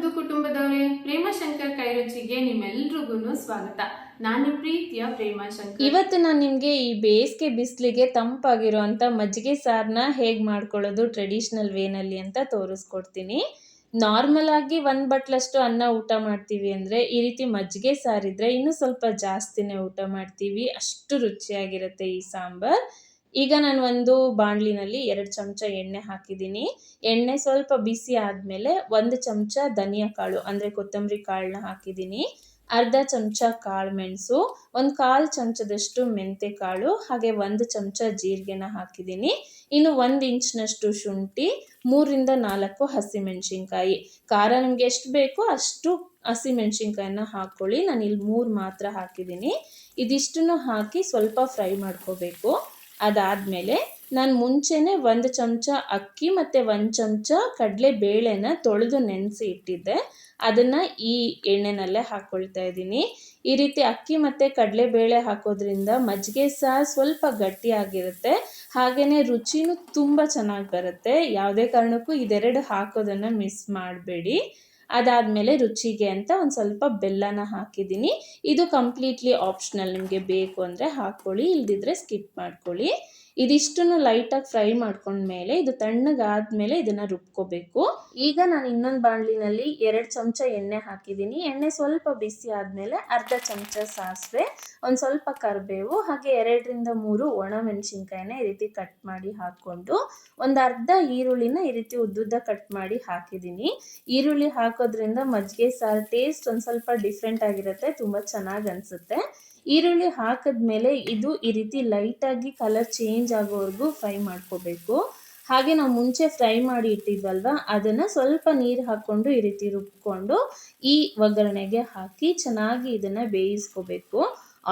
ಮುದ್ದು ಕುಟುಂಬದವರೇ, ಪ್ರೇಮಶಂಕರ್ ಕೈರುಚಿಗೆ ನಿಮ್ಮೆಲ್ರಿಗೂ ಸ್ವಾಗತ. ನಾನು ಪ್ರೀತಿಯ ಪ್ರೇಮಶಂಕರ್. ಇವತ್ತು ನಾನು ನಿಮಗೆ ಈ ಬೇಸಿಗೆ ಬಿಸಿಲಿಗೆ ತಂಪಾಗಿರುವಂಥ ಮಜ್ಜಿಗೆ ಸಾರನ್ನ ಹೇಗೆ ಮಾಡ್ಕೊಳ್ಳೋದು ಟ್ರೆಡಿಷನಲ್ ವೇನಲ್ಲಿ ಅಂತ ತೋರಿಸ್ಕೊಡ್ತೀನಿ. ನಾರ್ಮಲ್ ಆಗಿ ಒಂದು ಬಟ್ಲಷ್ಟು ಅನ್ನ ಊಟ ಮಾಡ್ತೀವಿ ಅಂದರೆ ಈ ರೀತಿ ಮಜ್ಜಿಗೆ ಸಾರಿದ್ರೆ ಇನ್ನೂ ಸ್ವಲ್ಪ ಜಾಸ್ತಿನೇ ಊಟ ಮಾಡ್ತೀವಿ. ಅಷ್ಟು ರುಚಿಯಾಗಿರುತ್ತೆ ಈ ಸಾಂಬಾರ್. ಈಗ ನಾನು ಒಂದು ಬಾಣಲಿನಲ್ಲಿ 2 ಚಮಚ ಎಣ್ಣೆ ಹಾಕಿದ್ದೀನಿ. ಎಣ್ಣೆ ಸ್ವಲ್ಪ ಬಿಸಿ ಆದಮೇಲೆ 1 ಚಮಚ ಧನಿಯಾ ಕಾಳು ಅಂದರೆ ಕೊತ್ತಂಬರಿ ಕಾಳನ್ನ ಹಾಕಿದ್ದೀನಿ. ಅರ್ಧ ಚಮಚ ಕಾಳು ಮೆಣಸು, 1/4 ಚಮಚದಷ್ಟು ಮೆಂತೆ ಕಾಳು, ಹಾಗೆ 1 ಚಮಚ ಜೀರಿಗೆನ ಹಾಕಿದ್ದೀನಿ. ಇನ್ನು 1 ಇಂಚಿನಷ್ಟು ಶುಂಠಿ, 3ರಿಂದ 4 ಹಸಿಮೆಣಸಿನ್ಕಾಯಿ. ಖಾರ ನಿಮಗೆ ಎಷ್ಟು ಬೇಕೋ ಅಷ್ಟು ಹಸಿಮೆಣಸಿನ್ಕಾಯಿನ ಹಾಕ್ಕೊಳ್ಳಿ. ನಾನು ಇಲ್ಲಿ 3 ಮಾತ್ರ ಹಾಕಿದ್ದೀನಿ. ಇದಿಷ್ಟನ್ನು ಹಾಕಿ ಸ್ವಲ್ಪ ಫ್ರೈ ಮಾಡ್ಕೋಬೇಕು. ಅದಾದಮೇಲೆ ನಾನು ಮುಂಚೆನೇ 1 ಚಮಚ ಅಕ್ಕಿ ಮತ್ತು 1 ಚಮಚ ಕಡಲೆ ಬೇಳೆನ ತೊಳೆದು ನೆನೆಸಿ ಇಟ್ಟಿದ್ದೆ. ಅದನ್ನು ಈ ಎಣ್ಣೆನಲ್ಲೇ ಹಾಕ್ಕೊಳ್ತಾ ಇದ್ದೀನಿ. ಈ ರೀತಿ ಅಕ್ಕಿ ಮತ್ತು ಕಡಲೆಬೇಳೆ ಹಾಕೋದ್ರಿಂದ ಮಜ್ಜಿಗೆ ಸಾರು ಸ್ವಲ್ಪ ಗಟ್ಟಿಯಾಗಿರುತ್ತೆ, ಹಾಗೆಯೇ ರುಚಿನೂ ತುಂಬ ಚೆನ್ನಾಗಿ ಬರುತ್ತೆ. ಯಾವುದೇ ಕಾರಣಕ್ಕೂ ಇದೆರಡು ಹಾಕೋದನ್ನು ಮಿಸ್ ಮಾಡಬೇಡಿ. ಅದಾದಮೇಲೆ ರುಚಿಗೆ ಅಂತ ಒಂದು ಸ್ವಲ್ಪ ಬೆಲ್ಲನ ಹಾಕಿದ್ದೀನಿ. ಇದು ಕಂಪ್ಲೀಟ್ಲಿ ಆಪ್ಷನಲ್, ನಿಮಗೆ ಬೇಕು ಅಂದರೆ ಹಾಕ್ಕೊಳ್ಳಿ, ಇಲ್ದಿದ್ರೆ ಸ್ಕಿಪ್ ಮಾಡ್ಕೊಳ್ಳಿ. ಇದಿಷ್ಟನ್ನು ಲೈಟಾಗಿ ಫ್ರೈ ಮಾಡ್ಕೊಂಡ್ಮೇಲೆ ಇದು ತಣ್ಣಗಾದ್ಮೇಲೆ ಇದನ್ನು ರುಬ್ಕೋಬೇಕು. ಈಗ ನಾನು ಇನ್ನೊಂದು ಬಾಣಲಿನಲ್ಲಿ 2 ಚಮಚ ಎಣ್ಣೆ ಹಾಕಿದ್ದೀನಿ. ಎಣ್ಣೆ ಸ್ವಲ್ಪ ಬಿಸಿ ಆದಮೇಲೆ ಅರ್ಧ ಚಮಚ ಸಾಸಿವೆ, ಒಂದು ಸ್ವಲ್ಪ ಕರಿಬೇವು, ಹಾಗೆ 2ರಿಂದ 3 ಒಣಮೆಣಸಿನ್ಕಾಯಿನ ಈ ರೀತಿ ಕಟ್ ಮಾಡಿ ಹಾಕ್ಕೊಂಡು ಒಂದು ಅರ್ಧ ಈರುಳ್ಳಿನ ಈ ರೀತಿ ಉದ್ದುದ್ದ ಕಟ್ ಮಾಡಿ ಹಾಕಿದ್ದೀನಿ. ಈರುಳ್ಳಿ ಹಾಕೋದ್ರಿಂದ ಮಜ್ಜಿಗೆ ಸಾರು ಟೇಸ್ಟ್ ಒಂದು ಸ್ವಲ್ಪ ಡಿಫ್ರೆಂಟ್ ಆಗಿರುತ್ತೆ, ತುಂಬ ಚೆನ್ನಾಗಿ ಅನಿಸುತ್ತೆ. ಈರುಳ್ಳಿ ಹಾಕಿದ್ಮೇಲೆ ಇದು ಈ ರೀತಿ ಲೈಟಾಗಿ ಕಲರ್ ಚೇಂಜ್ ಆಗೋವರೆಗೂ ಫ್ರೈ ಮಾಡ್ಕೋಬೇಕು. ಹಾಗೆ ನಾವು ಮುಂಚೆ ಫ್ರೈ ಮಾಡಿ ಇಟ್ಟಿದ್ವಲ್ವ, ಅದನ್ನು ಸ್ವಲ್ಪ ನೀರು ಹಾಕ್ಕೊಂಡು ಈ ರೀತಿ ರುಬ್ಕೊಂಡು ಈ ಒಗ್ಗರಣೆಗೆ ಹಾಕಿ ಚೆನ್ನಾಗಿ ಇದನ್ನು ಬೇಯಿಸ್ಕೋಬೇಕು.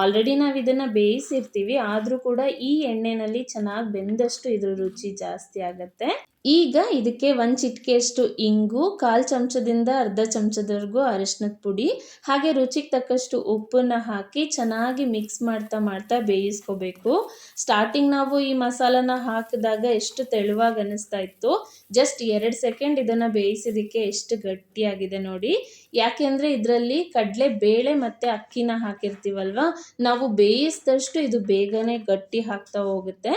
ಆಲ್ರೆಡಿ ನಾವು ಇದನ್ನು ಬೇಯಿಸಿರ್ತೀವಿ, ಆದರೂ ಕೂಡ ಈ ಎಣ್ಣೆಯಲ್ಲಿ ಚೆನ್ನಾಗಿ ಬೆಂದಷ್ಟು ಇದ್ರ ರುಚಿ ಜಾಸ್ತಿ ಆಗುತ್ತೆ. ಈಗ ಇದಕ್ಕೆ 1 ಚಿಟಿಕೆಯಷ್ಟು ಇಂಗು, 1/4 ಚಮಚದಿಂದ ಅರ್ಧ ಚಮಚದವರೆಗೂ ಅರಿಶಿನದ ಪುಡಿ, ಹಾಗೆ ರುಚಿಗೆ ತಕ್ಕಷ್ಟು ಉಪ್ಪನ್ನು ಹಾಕಿ ಚೆನ್ನಾಗಿ ಮಿಕ್ಸ್ ಮಾಡ್ತಾ ಬೇಯಿಸ್ಕೋಬೇಕು. ಸ್ಟಾರ್ಟಿಂಗ್ ನಾವು ಈ ಮಸಾಲಾನ ಹಾಕಿದಾಗ ಎಷ್ಟು ತೆಳುವಾಗಿ ಅನ್ನಿಸ್ತಾ ಇತ್ತು, ಜಸ್ಟ್ 2 ಸೆಕೆಂಡ್ ಇದನ್ನು ಬೇಯಿಸಿದ್ದಕ್ಕೆ ಎಷ್ಟು ಗಟ್ಟಿಯಾಗಿದೆ ನೋಡಿ. ಯಾಕೆಂದರೆ ಇದರಲ್ಲಿ ಕಡಲೆ ಬೇಳೆ ಮತ್ತು ಅಕ್ಕಿನ ಹಾಕಿರ್ತೀವಲ್ವ, ನಾವು ಬೇಯಿಸಿದಷ್ಟು ಇದು ಬೇಗನೆ ಗಟ್ಟಿ ಆಗ್ತಾ ಹೋಗುತ್ತೆ.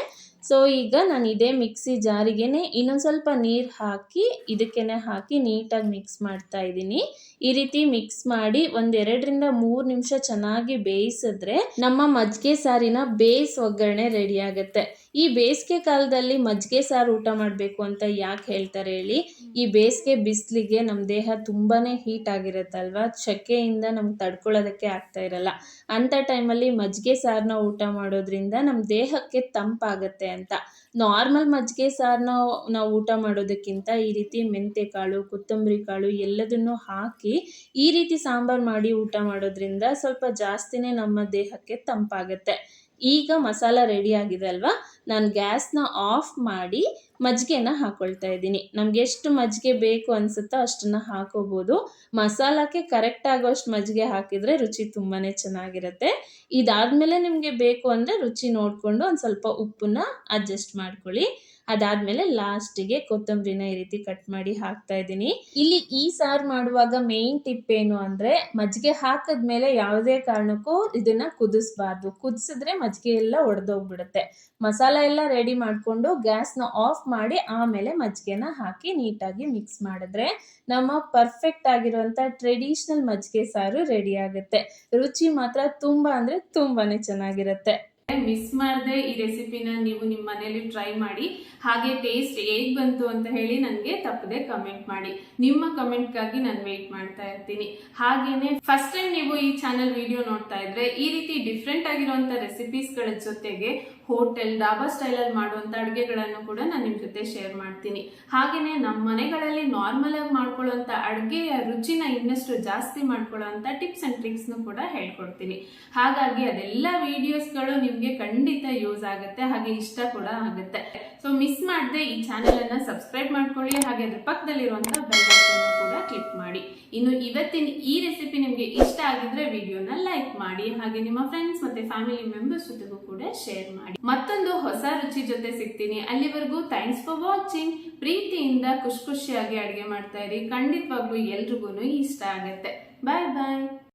ಸೊ ಈಗ ನಾನು ಇದೇ ಮಿಕ್ಸಿ ಜಾರಿಗೇನೆ ಇನ್ನೊಂದು ಸ್ವಲ್ಪ ನೀರು ಹಾಕಿ ಇದಕ್ಕೇನೆ ಹಾಕಿ ನೀಟಾಗಿ ಮಿಕ್ಸ್ ಮಾಡ್ತಾ ಇದ್ದೀನಿ. ಈ ರೀತಿ ಮಿಕ್ಸ್ ಮಾಡಿ 1-2ರಿಂದ 3 ನಿಮಿಷ ಚೆನ್ನಾಗಿ ಬೇಯಿಸಿದ್ರೆ ನಮ್ಮ ಮಜ್ಜಿಗೆ ಸಾರಿನ ಬೇಸ್ ಒಗ್ಗರಣೆ ರೆಡಿ ಆಗುತ್ತೆ. ಈ ಬೇಸಿಗೆ ಕಾಲದಲ್ಲಿ ಮಜ್ಜಿಗೆ ಸಾರು ಊಟ ಮಾಡಬೇಕು ಅಂತ ಯಾಕೆ ಹೇಳ್ತಾರೆ ಹೇಳಿ? ಈ ಬೇಸಿಗೆ ಬಿಸಿಲಿಗೆ ನಮ್ಮ ದೇಹ ತುಂಬಾ ಹೀಟ್ ಆಗಿರುತ್ತಲ್ವ, ಸೆಕೆಯಿಂದ ನಮ್ಗೆ ತಡ್ಕೊಳ್ಳೋದಕ್ಕೆ ಆಗ್ತಾ ಇರಲ್ಲ. ಅಂಥ ಟೈಮಲ್ಲಿ ಮಜ್ಜಿಗೆ ಸಾರನ್ನ ಊಟ ಮಾಡೋದ್ರಿಂದ ನಮ್ಮ ದೇಹಕ್ಕೆ ತಂಪಾಗುತ್ತೆ ಅಂತ. ನಾರ್ಮಲ್ ಮಜ್ಜಿಗೆ ಸಾರನ್ನ ನಾವು ಊಟ ಮಾಡೋದಕ್ಕಿಂತ ಈ ರೀತಿ ಮೆಂತೆ ಕಾಳು, ಕೊತ್ತಂಬರಿ ಕಾಳು ಎಲ್ಲದನ್ನು ಹಾಕಿ ಈ ರೀತಿ ಸಾಂಬಾರು ಮಾಡಿ ಊಟ ಮಾಡೋದ್ರಿಂದ ಸ್ವಲ್ಪ ಜಾಸ್ತಿನೇ ನಮ್ಮ ದೇಹಕ್ಕೆ ತಂಪಾಗುತ್ತೆ. ಈಗ ಮಸಾಲ ರೆಡಿ ಆಗಿದೆ ಅಲ್ವಾ, ನಾನು ಗ್ಯಾಸ್ನ ಆಫ್ ಮಾಡಿ ಮಜ್ಜಿಗೆನ ಹಾಕ್ಕೊಳ್ತಾ ಇದ್ದೀನಿ. ನಮ್ಗೆ ಎಷ್ಟು ಮಜ್ಜಿಗೆ ಬೇಕು ಅನಿಸುತ್ತೋ ಅಷ್ಟನ್ನು ಹಾಕೋಬೋದು. ಮಸಾಲಕ್ಕೆ ಕರೆಕ್ಟ್ ಆಗೋಷ್ಟು ಮಜ್ಜಿಗೆ ಹಾಕಿದರೆ ರುಚಿ ತುಂಬಾ ಚೆನ್ನಾಗಿರುತ್ತೆ. ಇದಾದಮೇಲೆ ನಿಮಗೆ ಬೇಕು ಅಂದರೆ ರುಚಿ ನೋಡಿಕೊಂಡು ಒಂದು ಸ್ವಲ್ಪ ಉಪ್ಪನ್ನ ಅಡ್ಜಸ್ಟ್ ಮಾಡ್ಕೊಳ್ಳಿ. ಅದಾದಮೇಲೆ ಲಾಸ್ಟಿಗೆ ಕೊತ್ತಂಬರಿನ ಈ ರೀತಿ ಕಟ್ ಮಾಡಿ ಹಾಕ್ತಾ ಇದ್ದೀನಿ. ಇಲ್ಲಿ ಈ ಸಾರು ಮಾಡುವಾಗ ಮೇನ್ ಟಿಪ್ ಏನು ಅಂದರೆ, ಮಜ್ಜಿಗೆ ಹಾಕಿದ್ಮೇಲೆ ಯಾವುದೇ ಕಾರಣಕ್ಕೂ ಇದನ್ನು ಕುದಿಸ್ಬಾರ್ದು. ಕುದಿಸಿದ್ರೆ ಮಜ್ಜಿಗೆ ಎಲ್ಲ ಒಡೆದೋಗ್ಬಿಡುತ್ತೆ. ಮಸಾಲ ಎಲ್ಲ ರೆಡಿ ಮಾಡಿಕೊಂಡು ಗ್ಯಾಸ್ನ ಆಫ್ ಮಾಡಿ ಆಮೇಲೆ ಮಜ್ಜಿಗೆನ ಹಾಕಿ ನೀಟಾಗಿ ಮಿಕ್ಸ್ ಮಾಡಿದ್ರೆ ನಮ್ಮ ಪರ್ಫೆಕ್ಟ್ ಆಗಿರುವಂಥ ಟ್ರೆಡಿಷ್ನಲ್ ಮಜ್ಜಿಗೆ ಸಾರು ರೆಡಿ ಆಗುತ್ತೆ. ರುಚಿ ಮಾತ್ರ ತುಂಬ ಅಂದರೆ ತುಂಬಾ ಚೆನ್ನಾಗಿರುತ್ತೆ. ಮಿಸ್ ಮಾಡದೆ ಈ ರೆಸಿಪಿನ ನೀವು ನಿಮ್ಮ ಮನೇಲಿ ಟ್ರೈ ಮಾಡಿ, ಹಾಗೆ ಟೇಸ್ಟ್ ಹೇಗೆ ಬಂತು ಅಂತ ಹೇಳಿ ನನಗೆ ತಪ್ಪದೆ ಕಮೆಂಟ್ ಮಾಡಿ. ನಿಮ್ಮ ಕಮೆಂಟ್ಗಾಗಿ ನಾನು ವೇಟ್ ಮಾಡ್ತಾ ಇರ್ತೀನಿ. ಹಾಗೇನೆ ಫಸ್ಟ್ ಟೈಮ್ ನೀವು ಈ ಚಾನಲ್ ವಿಡಿಯೋ ನೋಡ್ತಾ ಇದ್ರೆ ಈ ರೀತಿ ಡಿಫ್ರೆಂಟ್ ಆಗಿರುವಂತ ರೆಸಿಪೀಸ್ಗಳ ಜೊತೆಗೆ ಹೋಟೆಲ್ ಡಾಬಾ ಸ್ಟೈಲಲ್ಲಿ ಮಾಡುವಂಥ ಅಡುಗೆಗಳನ್ನು ಕೂಡ ನಾನು ನಿಮ್ಮ ಜೊತೆ ಶೇರ್ ಮಾಡ್ತೀನಿ. ಹಾಗೆಯೇ ನಮ್ಮ ಮನೆಗಳಲ್ಲಿ ನಾರ್ಮಲ್ ಆಗಿ ಮಾಡ್ಕೊಳ್ಳೋಂಥ ಅಡುಗೆಯ ರುಚಿನ ಇನ್ನಷ್ಟು ಜಾಸ್ತಿ ಮಾಡ್ಕೊಳ್ಳೋಂಥ ಟಿಪ್ಸ್ ಆ್ಯಂಡ್ ಟ್ರಿಕ್ಸ್ನು ಕೂಡ ಹೇಳ್ಕೊಡ್ತೀನಿ. ಹಾಗಾಗಿ ಅದೆಲ್ಲ ವಿಡಿಯೋಸ್ಗಳು ನಿಮಗೆ ಖಂಡಿತ ಯೂಸ್ ಆಗುತ್ತೆ, ಹಾಗೆ ಇಷ್ಟ ಕೂಡ ಆಗುತ್ತೆ. ಸೊ ಮಿಸ್ ಮಾಡದೆ ಈ ಚಾನಲನ್ನು ಸಬ್ಸ್ಕ್ರೈಬ್ ಮಾಡ್ಕೊಳ್ಳಿ, ಹಾಗೆ ಅದ್ರ ಪಕ್ಕದಲ್ಲಿರುವಂಥ ಬೆಲ್ ಐಕಾನ್ ಕೂಡ ಕ್ಲಿಕ್ ಮಾಡಿ. ಇನ್ನು ಇವತ್ತಿನ ಈ ರೆಸಿಪಿ ನಿಮಗೆ ಇಷ್ಟ ಆಗಿದ್ರೆ ವಿಡಿಯೋನ ಲೈಕ್ ಮಾಡಿ, ಹಾಗೆ ನಿಮ್ಮ ಫ್ರೆಂಡ್ಸ್ ಮತ್ತೆ ಫ್ಯಾಮಿಲಿ ಮೆಂಬರ್ಸ್ ಜೊತೆಗೂ ಕೂಡ ಶೇರ್ ಮಾಡಿ. ಮತ್ತೊಂದು ಹೊಸ ರುಚಿ ಜೊತೆ ಸಿಗ್ತೀನಿ. ಅಲ್ಲಿವರೆಗೂ ಥ್ಯಾಂಕ್ಸ್ ಫಾರ್ ವಾಚಿಂಗ್. ಪ್ರೀತಿಯಿಂದ ಖುಷಿಯಾಗಿ ಅಡುಗೆ ಮಾಡ್ತಾ ಇರಿ. ಖಂಡಿತವಾಗ್ಲೂ ಎಲ್ರಿಗೂ ಇಷ್ಟ ಆಗುತ್ತೆ. ಬಾಯ್ ಬಾಯ್.